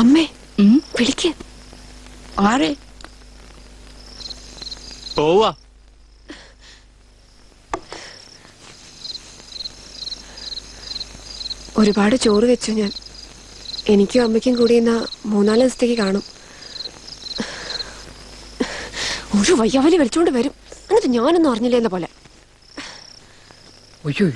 അമ്മേ വിളിക്ക്. ആരെ? പോവാ. ഒരുപാട് ചോറ് വെച്ചു ഞാൻ. എനിക്കും അമ്മയ്ക്കും കൂടി ഇന്ന് 3-4 ദിവസത്തേക്ക് കാണും. ഒരു വയ്യാവലി വലിച്ചോണ്ട് വരും. എന്നിട്ട് ഞാനൊന്നും അറിഞ്ഞില്ല എന്ന പോലെ. അയ്യോ,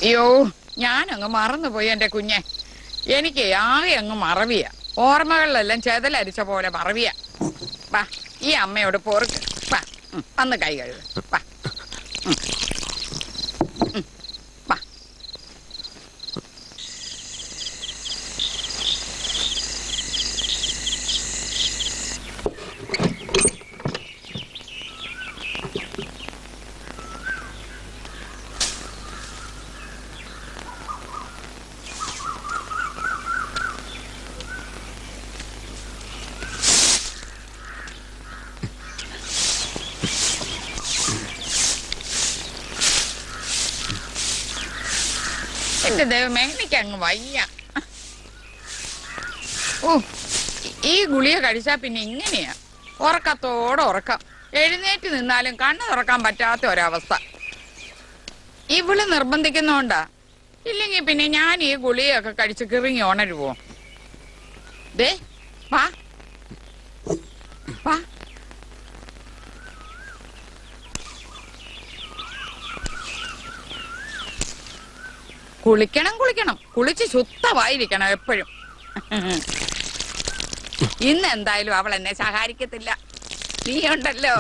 അയ്യോ, ഞാനങ്ങ് മറന്നുപോയി എന്റെ കുഞ്ഞെ. എനിക്ക് ആകെ അങ്ങ് മറവിയ. ഓർമ്മകളിലെല്ലാം ചെതലരിച്ച പോലെ മറവിയ. വാ, ഈ അമ്മയോട് പോർക്ക്. വാ, വന്ന് കൈ കഴുക. വാ, വാ. എന്റെ ദൈവമേ, എനിക്ക് അങ്ങ് വയ്യ. ഓ, ഈ ഗുളിക കഴിച്ചാ പിന്നെ ഇങ്ങനെയാ, ഉറക്കത്തോടെ ഉറക്കം. എഴുന്നേറ്റ് നിന്നാലും കണ്ണു തുറക്കാൻ പറ്റാത്ത ഒരവസ്ഥ. ഇവള് നിർബന്ധിക്കുന്നോണ്ടാ. ഇല്ലെങ്കിൽ പിന്നെ ഞാൻ ഈ ഗുളികയൊക്കെ കഴിച്ച് കിറങ്ങി ഉണരുവോ? ദേ വാ വാ. കുളിക്കണം കുളിക്കണം, കുളിച്ച് ശുദ്ധമായിരിക്കണം എപ്പോഴും. ഇന്ന് എന്തായാലും അവൾ എന്നെ സഹായിക്കത്തില്ല. നീ ഉണ്ടല്ലോ.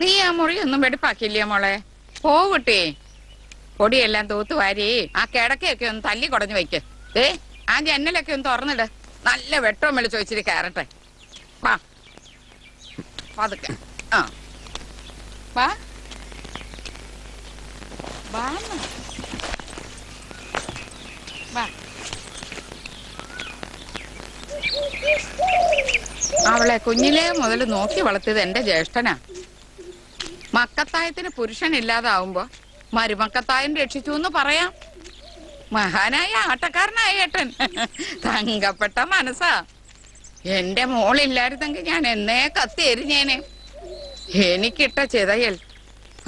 നീ ആ മുറിയൊന്നും വെടിപ്പാക്കില്ലേ മോളെ? പോകട്ടെ. പൊടിയെല്ലാം തൂത്തുവാരി ആ കിടക്കയൊക്കെ ഒന്ന് തല്ലി കുടഞ്ഞു വയ്ക്ക്. ആ ജന്നലൊക്കെ ഒന്ന് തുറന്നിട്. നല്ല വെട്ടവും വിളിച്ച് വെച്ചിട്ട് കയറട്ടെ. വാ പതുക്കെ. ആ വാ വാ. അവളെ കുഞ്ഞിലേ മുതൽ നോക്കി വളർത്തിയത് എന്റെ ജ്യേഷ്ഠനാ. മക്കത്തായത്തിന് പുരുഷനില്ലാതാവുമ്പോ മരുമക്കത്തായം രക്ഷിച്ചു എന്ന് പറയാം. മഹാനായ ആട്ടക്കാരനായ ഏട്ടൻ. തങ്കപ്പെട്ട മനസ്സാ. എന്റെ മോളില്ലായിരുന്നെങ്കിൽ ഞാൻ എന്നേ കത്തി എരിഞ്ഞേനെ. എനിക്കിട്ട ചിതയൽ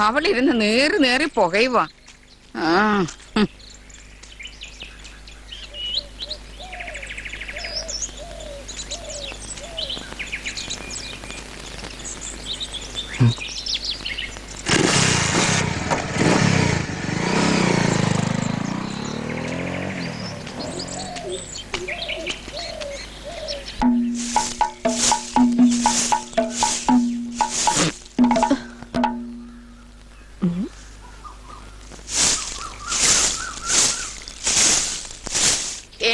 അവളിരുന്ന് നേറി നേറി പുകയുവാ. ആ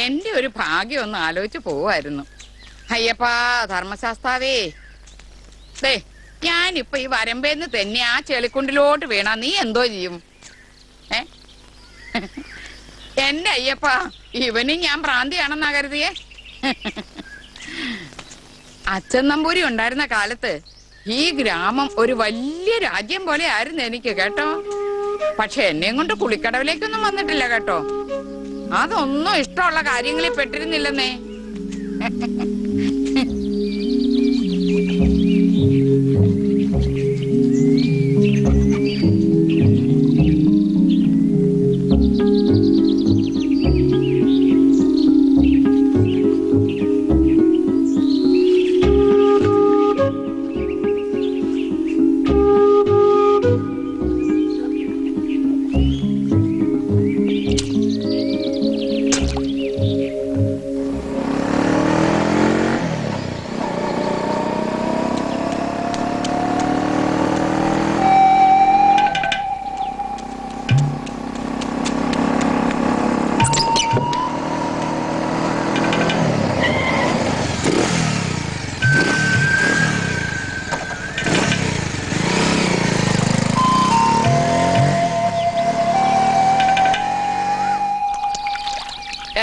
എന്റെ ഒരു ഭാഗ്യം ഒന്ന് ആലോചിച്ച് പോവായിരുന്നു. അയ്യപ്പാ ധർമ്മശാസ്താവേ, ദേ ഞാനിപ്പൊ ഈ വരമ്പേന്ന് തന്നെ ആ ചെളിക്കുണ്ടിലോട്ട് വീണാ നീ എന്തോ ചെയ്യും? എന്റെ അയ്യപ്പാ, ഇവനും ഞാൻ ഭ്രാന്തിയാണെന്നാ കരുതിയേ? അച്ഛൻ നമ്പൂരി ഉണ്ടായിരുന്ന കാലത്ത് ഈ ഗ്രാമം ഒരു വലിയ രാജ്യം പോലെ ആയിരുന്നു എനിക്ക് കേട്ടോ. പക്ഷെ എന്നെയും കൊണ്ട് കുളിക്കടവിലേക്കൊന്നും വന്നിട്ടില്ല കേട്ടോ. അതൊന്നും ഇഷ്ടമുള്ള കാര്യങ്ങളിൽ പെട്ടിരുന്നില്ലെന്നേ.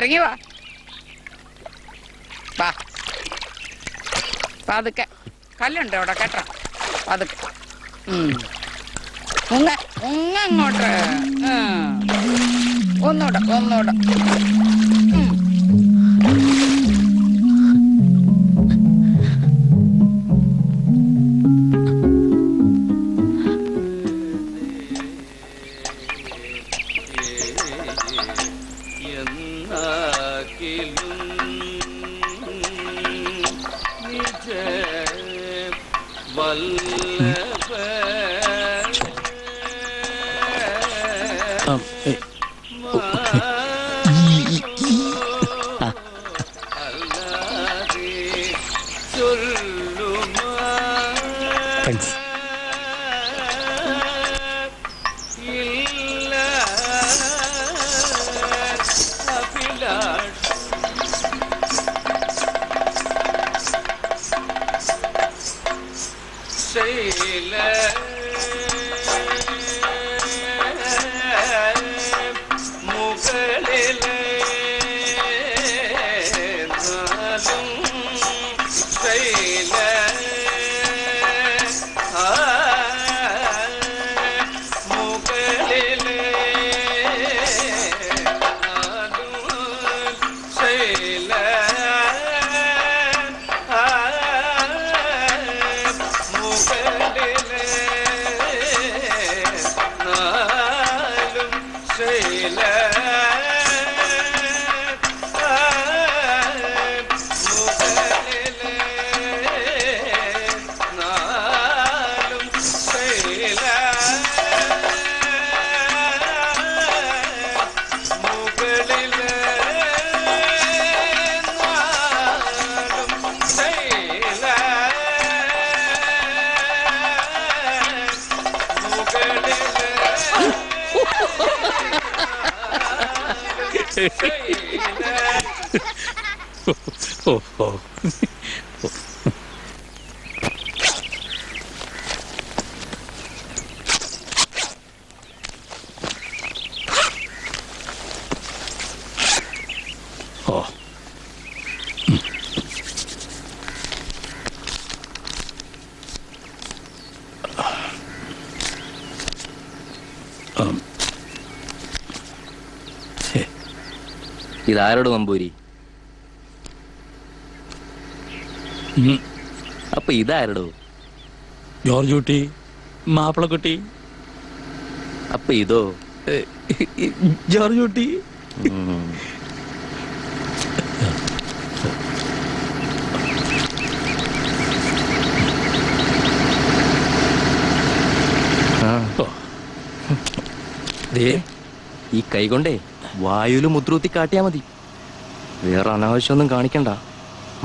ഇറങ്ങി വാ. വാ പതുക്കെ. കല്ലുണ്ട് അവിടെ കേട്ടോ. പതുക്കെ. അങ്ങോട്ട്. ഒന്നൂടെ. താങ്ക്സ്. ഇതാരോട് നമ്പൂരി? അപ്പൊ ഇതാരടോ? ജോർജ് കുട്ടി, മാപ്പിളക്കുട്ടി. അപ്പൊ ഇതോ? ജോർജ് കുട്ടി. ഈ കൈ കൊണ്ടേ വായുവില് മുദ്രൂത്തി കാട്ടിയാ മതി. വേറെ അനാവശ്യമൊന്നും കാണിക്കണ്ട.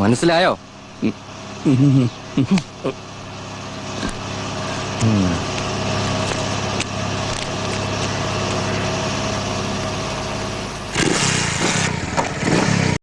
മനസ്സിലായോ?